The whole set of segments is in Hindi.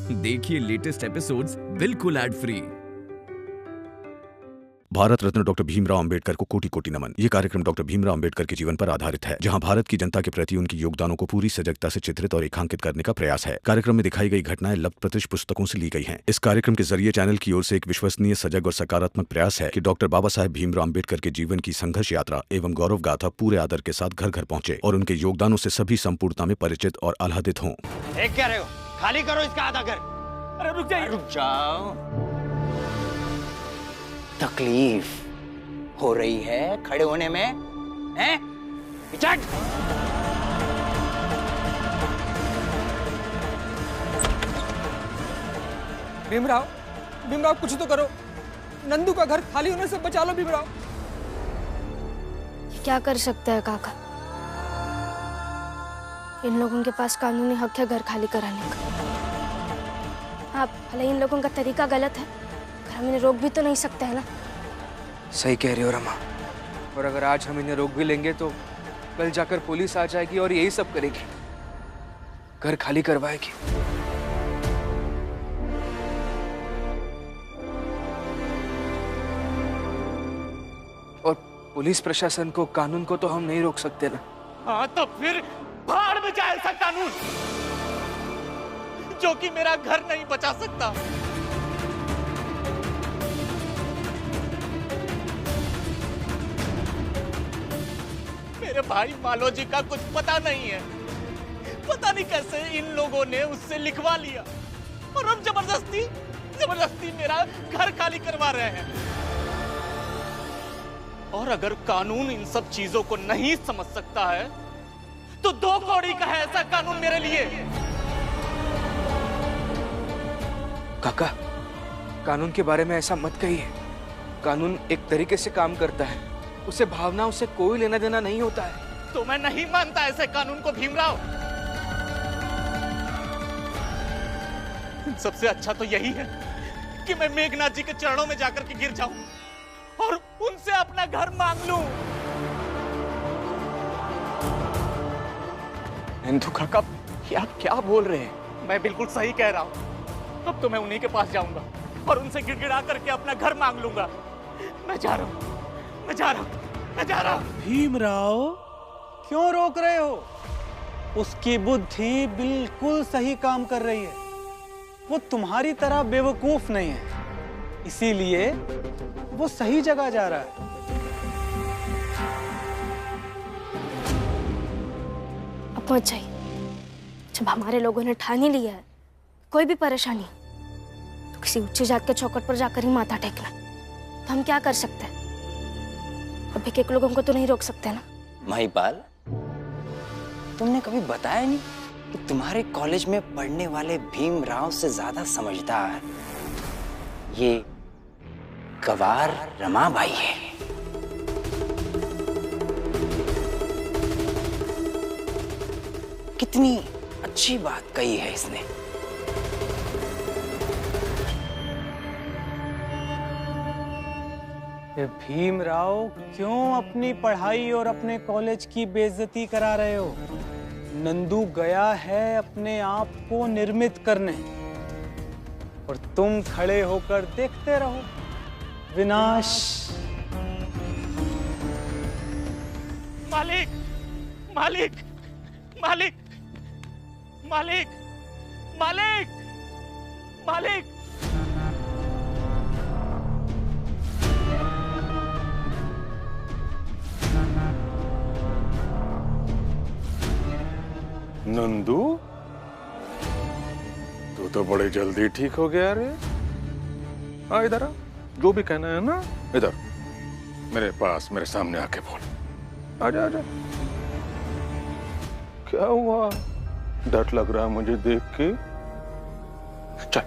देखिए लेटेस्ट एपिसोड्स बिल्कुल ad free. Bharat Ratna doctor Bhimrao Ambedkar को कोटि कोटि नमन। ये कार्यक्रम डॉक्टर भीमराव अंबेडकर के जीवन पर आधारित है, जहां भारत की जनता के प्रति उनके योगदानों को पूरी सजगता से चित्रित और रेखांकित करने का प्रयास है। कार्यक्रम में दिखाई गई घटनाएं लब्ध प्रतिष्ठ पुस्तकों से ली गई हैं। इस कार्यक्रम के जरिए चैनल की ओर से एक विश्वसनीय, सजग और सकारात्मक प्रयास है कि डॉक्टर बाबा साहेब भीमराव अंबेडकर के जीवन की संघर्ष यात्रा एवं गौरव गाथा पूरे आदर के साथ घर घर पहुंचे और उनके योगदानों से सभी संपूर्णता में परिचित और आह्लादित हों। क्या रहे हो? खाली करो इसका आधा घर। अरे रुक जाइए। रुक जाओ। तकलीफ हो रही है खड़े होने में, हैं? चट। भीमराव, भीमराव कुछ तो करो। नंदू का घर खाली होने से बचा लो भीमराव। क्या कर सकते हैं काका? इन लोगों के पास कानूनी हक है घर खाली कराने का। हाँ, भले इन लोगों का तरीका गलत है, पर हम इन्हें रोक भी तो नहीं सकते हैं ना। सही कह रही हो रमा। और अगर आज हम इन्हें रोक भी लेंगे तो कल जाकर पुलिस आ जाएगी और यही सब करेगी, घर खाली करवाएगी। और पुलिस प्रशासन को, कानून को तो हम नहीं रोक सकते ना। हाँ, तो फिर भाड़ में जाए ऐसा कानून जो कि मेरा घर नहीं बचा सकता। मेरे भाई मालो जी का कुछ पता नहीं है, पता नहीं कैसे इन लोगों ने उससे लिखवा लिया और अब जबरदस्ती मेरा घर खाली करवा रहे हैं। और अगर कानून इन सब चीजों को नहीं समझ सकता है तो 2 कौड़ी का है ऐसा कानून मेरे लिए। काका, कानून के बारे में ऐसा मत कहिए। कानून एक तरीके से काम करता है, उसे भावनाओं से कोई लेना देना नहीं होता है। तो मैं नहीं मानता ऐसे कानून को भीमराव। सबसे अच्छा तो यही है कि मैं मेघनाथ जी के चरणों में जाकर के गिर जाऊं और उनसे अपना घर मांग लूं। नंदू काका, ये आप क्या बोल रहे हैं? मैं बिल्कुल सही कह रहा हूं। अब तो मैं उन्हीं के पास जाऊंगा और उनसे गिड़गिड़ा करके अपना घर मांग लूंगा। मैं जा रहा हूं। भीमराव, क्यों रोक रहे हो? उसकी बुद्धि बिल्कुल सही काम कर रही है। वो तुम्हारी तरह बेवकूफ नहीं है, इसीलिए वो सही जगह जा रहा है। अब पहुंच जाइए। जब हमारे लोगों ने ठान ही लिया है कोई भी परेशानी तो किसी उच्च जात के चौखट पर जाकर ही माथा टेकना। तो हम क्या कर सकते हैं? अब एक लोगों को तो नहीं रोक सकते ना। महिपाल, तुमने कभी बताया नहीं कि तुम्हारे कॉलेज में पढ़ने वाले भीमराव से ज्यादा समझदार ये गवार रमाबाई है। कितनी अच्छी बात कही है इसने। ये भीमराव, क्यों अपनी पढ़ाई और अपने कॉलेज की बेइज्जती करा रहे हो? नंदू गया है अपने आप को निर्मित करने और तुम खड़े होकर देखते रहो विनाश। मालिक, मालिक, मालिक, मालिक, मालिक, मालिक। नंदू, तू तो बड़े जल्दी ठीक हो गया रे। आ इधर आ, जो भी कहना है ना इधर मेरे पास, मेरे सामने आके बोल। आजा आजा। क्या हुआ? डर लग रहा है मुझे देख के। चल,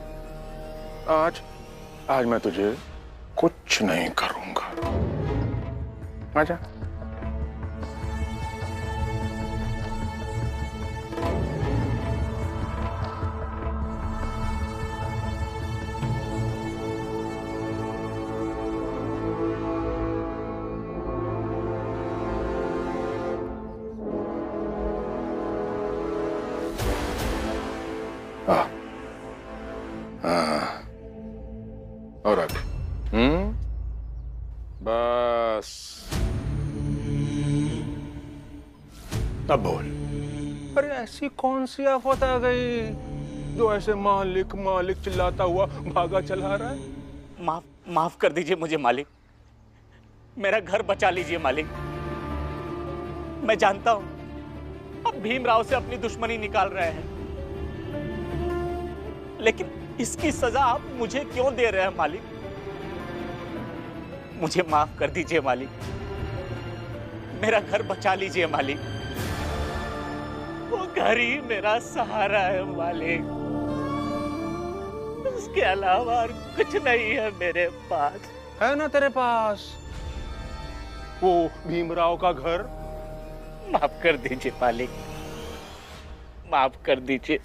आज मैं तुझे कुछ नहीं करूंगा। आजा। हाँ, और आगे। बस अब बोल। अरे ऐसी कौन सी आफत आ गई जो ऐसे मालिक मालिक चिल्लाता हुआ भागा चला रहा है? माफ कर दीजिए मुझे मालिक, मेरा घर बचा लीजिए मालिक। मैं जानता हूं अब भीमराव से अपनी दुश्मनी निकाल रहे हैं, लेकिन इसकी सजा आप मुझे क्यों दे रहे हैं मालिक? मुझे माफ कर दीजिए मालिक, मेरा घर बचा लीजिए मालिक। वो घर ही मेरा सहारा है मालिक, उसके अलावा और कुछ नहीं है मेरे पास। है ना तेरे पास वो भीमराव का घर? माफ कर दीजिए मालिक, माफ कर दीजिए।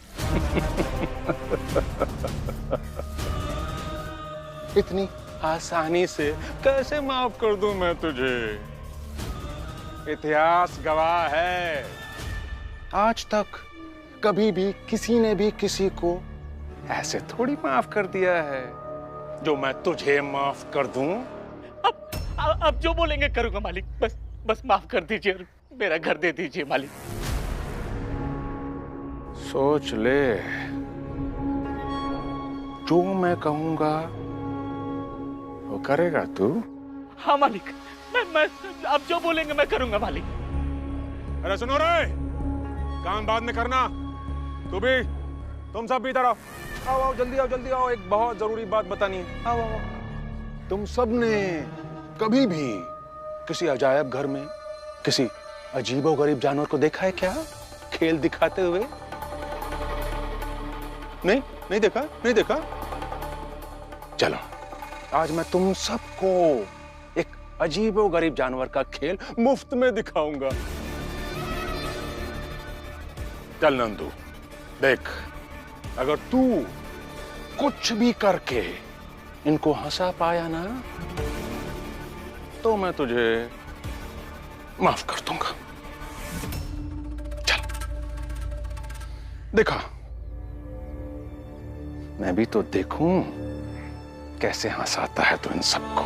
इतनी आसानी से कैसे माफ कर दूं मैं तुझे? इतिहास गवाह है, आज तक कभी भी किसी ने भी किसी को ऐसे थोड़ी माफ कर दिया है जो मैं तुझे माफ कर दूं। अब जो बोलेंगे करूंगा मालिक, बस माफ कर दीजिए और मेरा घर दे दीजिए मालिक। सोच ले, जो मैं कहूंगा वो करेगा तू? हाँ मालिक, मैं अब जो बोलेंगे मैं करूंगा मालिक। अरे सुनो रे, काम बाद में करना। तुम सब भी इधर आओ। आओ जल्दी आओ, एक बहुत जरूरी बात बतानी है। आओ। तुम सब ने कभी भी किसी अजायब घर में किसी अजीबोगरीब जानवर को देखा है क्या, खेल दिखाते हुए? नहीं देखा। चलो, आज मैं तुम सबको एक अजीबोगरीब जानवर का खेल मुफ्त में दिखाऊंगा। चल नंदू, देख, अगर तू कुछ भी करके इनको हंसा पाया ना, तो मैं तुझे माफ कर दूंगा। चल, देखा, मैं भी तो देखूं कैसे हंसाता है तू इन सबको।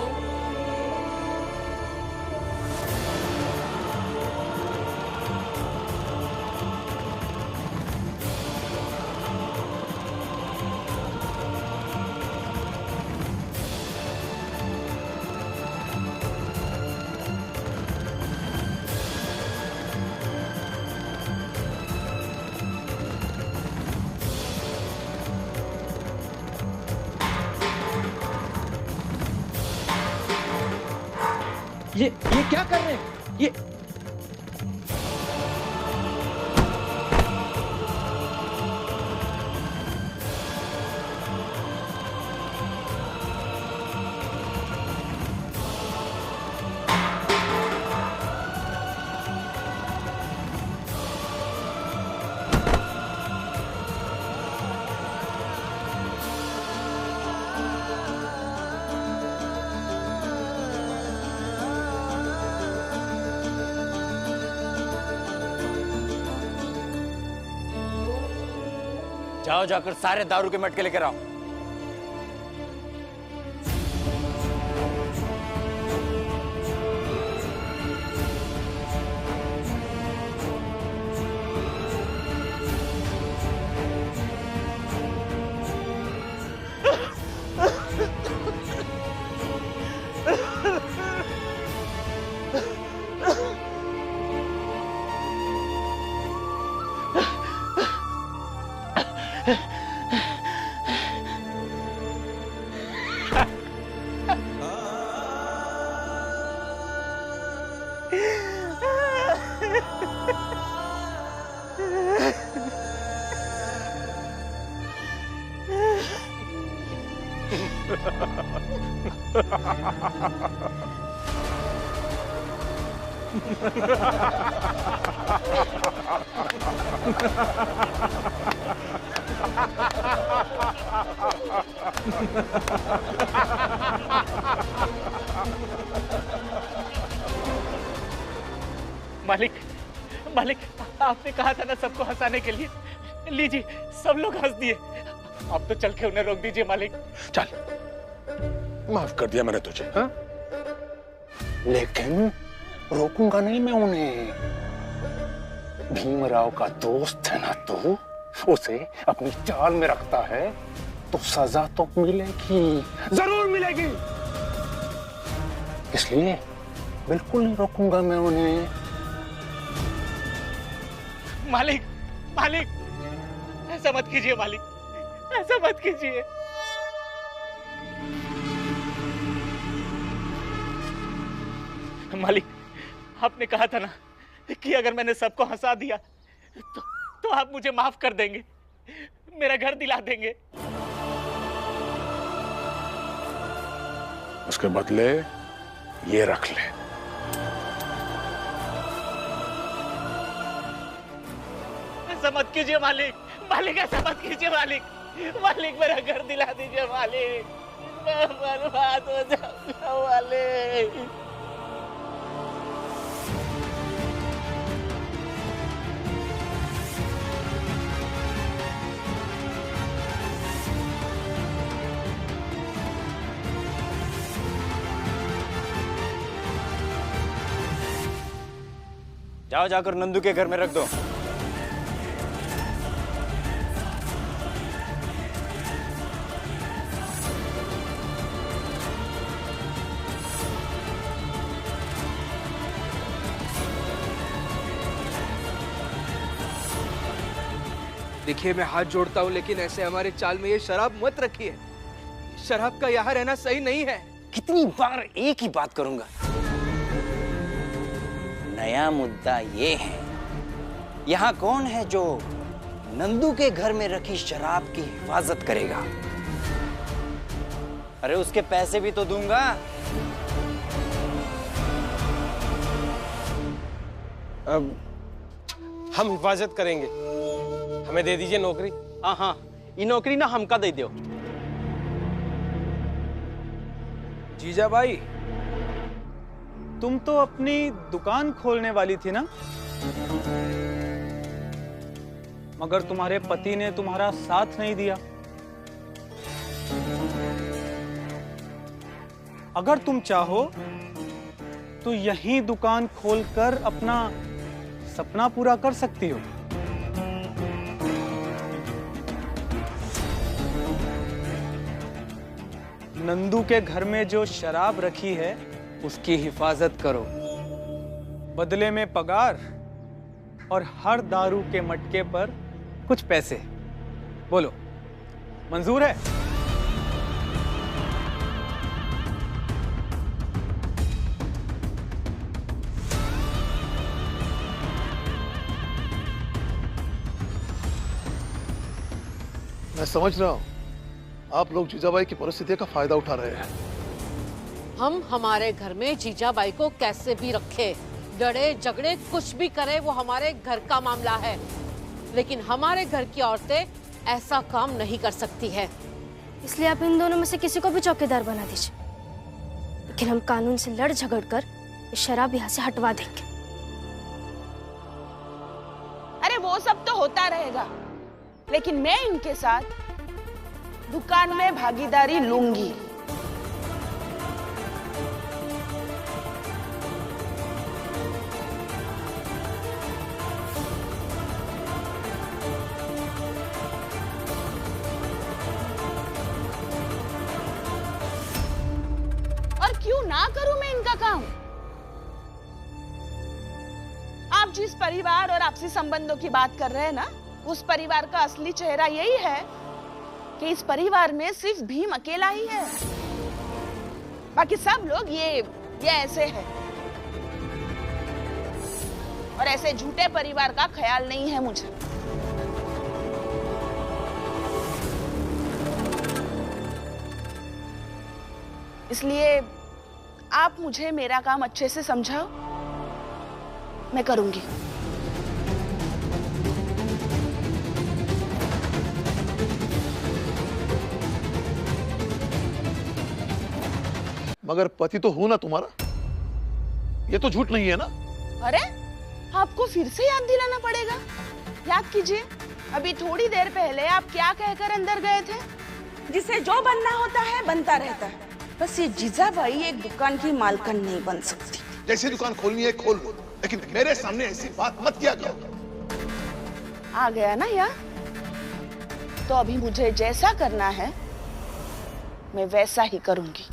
ये क्या कर रहे हैं? ये जाकर सारे दारू के मटके लेकर आओ। मालिक, आपने कहा था ना सबको हंसाने के लिए। लीजिए, सब लोग हंस दिए। आप तो चल के उन्हें रोक दीजिए मालिक। चल, माफ कर दिया मैंने तुझे, हाँ? लेकिन रोकूंगा नहीं मैं उन्हें। भीमराव का दोस्त है ना तू, उसे अपनी चाल में रखता है तो सजा तो मिलेगी, जरूर मिलेगी। इसलिए बिल्कुल नहीं रोकूंगा मैं उन्हें। मालिक, मालिक, ऐसा मत कीजिए मालिक, ऐसा मत कीजिए। मालिक, आपने कहा था ना कि अगर मैंने सबको हंसा दिया तो आप मुझे माफ कर देंगे, मेरा घर दिला देंगे। उसके बदले ये रख ले। ऐसा मत कीजिए मालिक, मालिक ऐसा मत कीजिए मालिक, मालिक मेरा घर दिला दीजिए मालिक, मैं बर्बाद हो जाऊंगा मालिक। जाओ, जाकर नंदू के घर में रख दो। देखिए, मैं हाथ जोड़ता हूँ, लेकिन ऐसे हमारे चाल में ये शराब मत रखिए। शराब का यहाँ रहना सही नहीं है। कितनी बार एक ही बात करूंगा। नया मुद्दा ये है, यहाँ कौन है जो नंदू के घर में रखी शराब की हिफाजत करेगा? अरे उसके पैसे भी तो दूंगा। अब हम हिफाजत करेंगे, हमें दे दीजिए नौकरी। हाँ हाँ, ये नौकरी ना हमका दे दो। जीजा भाई, तुम तो अपनी दुकान खोलने वाली थी ना, मगर तुम्हारे पति ने तुम्हारा साथ नहीं दिया। अगर तुम चाहो तो यहीं दुकान खोलकर अपना सपना पूरा कर सकती हो। नंदू के घर में जो शराब रखी है उसकी हिफाजत करो, बदले में पगार और हर दारू के मटके पर कुछ पैसे। बोलो, मंजूर है? मैं समझ रहा हूं आप लोग जीजाबाई की परिस्थिति का फायदा उठा रहे हैं। हम हमारे घर में जीजाबाई को कैसे भी रखे, लड़े झगड़े कुछ भी करे, वो हमारे घर का मामला है। लेकिन हमारे घर की औरतें ऐसा काम नहीं कर सकती है। इसलिए आप इन दोनों में से किसी को भी चौकीदार बना दीजिए, लेकिन हम कानून से लड़ झगड़ कर इस शराब यहाँ से हटवा देंगे। अरे वो सब तो होता रहेगा, लेकिन मैं इनके साथ दुकान में भागीदारी लूंगी। और क्यों ना करूं मैं इनका काम? आप जिस परिवार और आपसी संबंधों की बात कर रहे हैं ना, उस परिवार का असली चेहरा यही है कि इस परिवार में सिर्फ भीम अकेला ही है, बाकी सब लोग ये ऐसे हैं। और ऐसे झूठे परिवार का ख्याल नहीं है मुझे। इसलिए आप मुझे मेरा काम अच्छे से समझाओ, मैं करूंगी। मगर पति तो हूं ना तुम्हारा, ये तो झूठ नहीं है ना? अरे आपको फिर से याद दिलाना पड़ेगा। याद कीजिए, अभी थोड़ी देर पहले आप क्या कहकर अंदर गए थे? जिसे जो बनना होता है बनता रहता है। बस ये जीजाबाई एक दुकान की मालकिन नहीं बन सकती। जैसी दुकान खोलनी है खोल लो, लेकिन मेरे सामने ऐसी बात मत किया करो। आ गया ना यार? तो अभी मुझे जैसा करना है मैं वैसा ही करूंगी।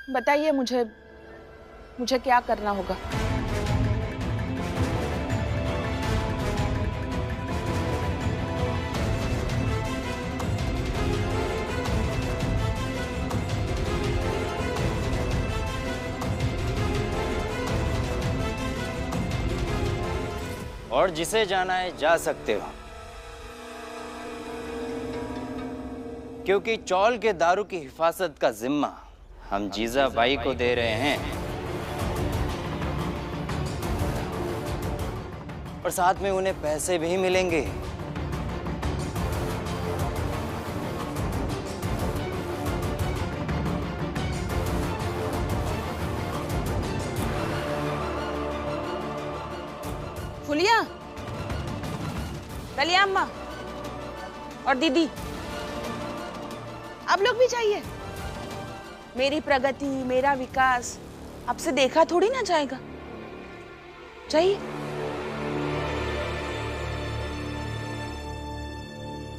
बताइए मुझे क्या करना होगा? और जिसे जाना है जा सकते हो, क्योंकि चौल के दारू की हिफाजत का जिम्मा हम जीजाबाई को दे रहे हैं और साथ में उन्हें पैसे भी मिलेंगे। फुलिया, दलिया अम्मा और दीदी, आप लोग भी चाहिए। मेरी प्रगति, मेरा विकास आपसे देखा थोड़ी ना जाएगा। चाहिए?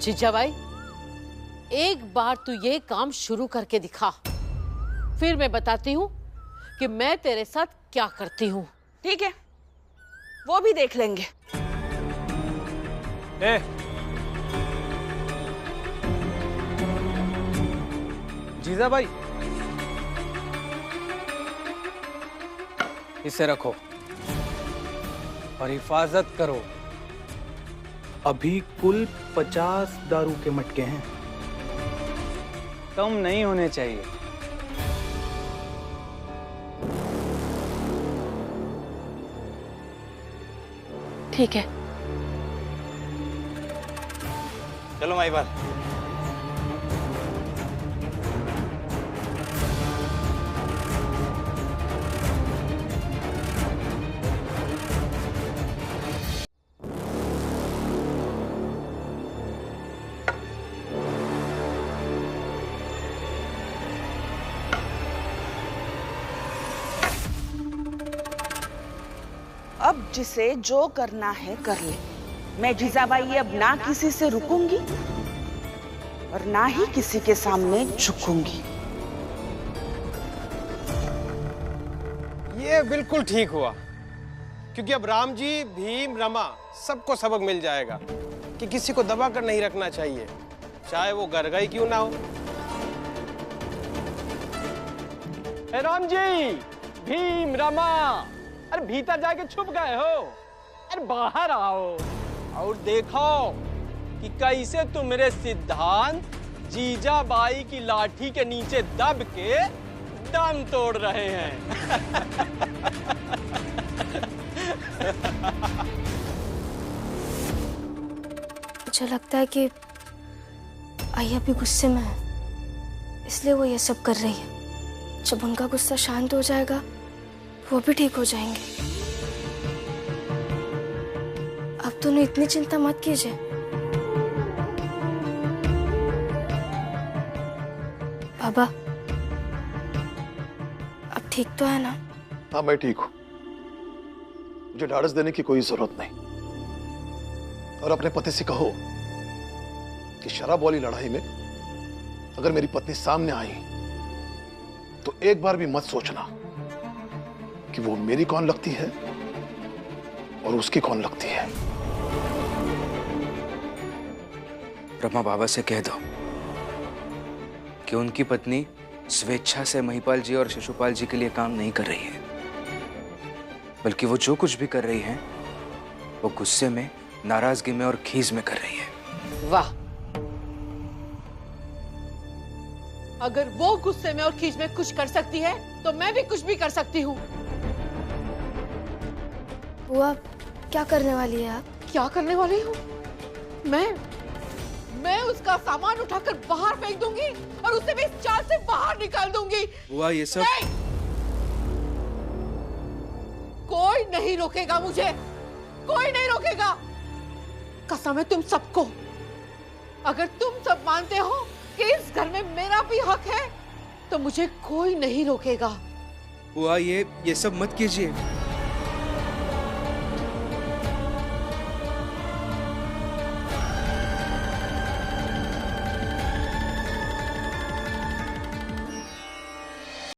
जीजाबाई, एक बार तू ये काम शुरू करके दिखा, फिर मैं बताती हूँ कि मैं तेरे साथ क्या करती हूँ। ठीक है, वो भी देख लेंगे। जीजाबाई, इसे रखो और हिफाजत करो। अभी कुल 50 दारू के मटके हैं, कम नहीं होने चाहिए। ठीक है, चलो माईवाल। अब जिसे जो करना है कर ले। मैं जीजाबाई अब ना किसी से रुकूंगी और ना ही किसी के सामने झुकूंगी। ये बिल्कुल ठीक हुआ, क्योंकि अब राम जी, भीम, रमा सबको सबक मिल जाएगा कि किसी को दबा कर नहीं रखना चाहिए, चाहे वो गरगा ही क्यों ना हो। राम जी, भीम, रमा, अरे भीतर जाके छुप गए हो? अरे बाहर आओ और देखो कि कैसे तुम मेरे सिद्धांत जीजाबाई की लाठी के नीचे दब के दम तोड़ रहे हैं। मुझे लगता है कि आया भी गुस्से में है, इसलिए वो ये सब कर रही है। जब उनका गुस्सा शांत हो जाएगा वो भी ठीक हो जाएंगे। अब दोनों इतनी चिंता मत कीजिए। बाबा, अब ठीक तो है ना? हाँ, मैं ठीक हूं। मुझे ढाढ़स देने की कोई जरूरत नहीं। और अपने पति से कहो कि शराब वाली लड़ाई में अगर मेरी पत्नी सामने आई तो एक बार भी मत सोचना कि वो मेरी कौन लगती है और उसकी कौन लगती है। रमा बाबा से कह दो कि उनकी पत्नी स्वेच्छा से महिपाल जी और शिशुपाल जी के लिए काम नहीं कर रही है, बल्कि वो जो कुछ भी कर रही है वो गुस्से में, नाराजगी में और खीज में कर रही है। वाह! अगर वो गुस्से में और खीज में कुछ कर सकती है तो मैं भी कुछ भी कर सकती हूँ। बुआ, क्या करने वाली है आप? क्या करने वाली हूँ मैं उसका सामान उठाकर बाहर फेंक दूंगी और उसे भी इस चाल से बाहर निकाल दूंगी। बुआ ये सब नहीं! कोई नहीं रोकेगा मुझे, कोई नहीं रोकेगा। कसम है तुम सबको। अगर तुम सब मानते हो कि इस घर में मेरा भी हक है तो मुझे कोई नहीं रोकेगा। बुआ ये सब मत कीजिए।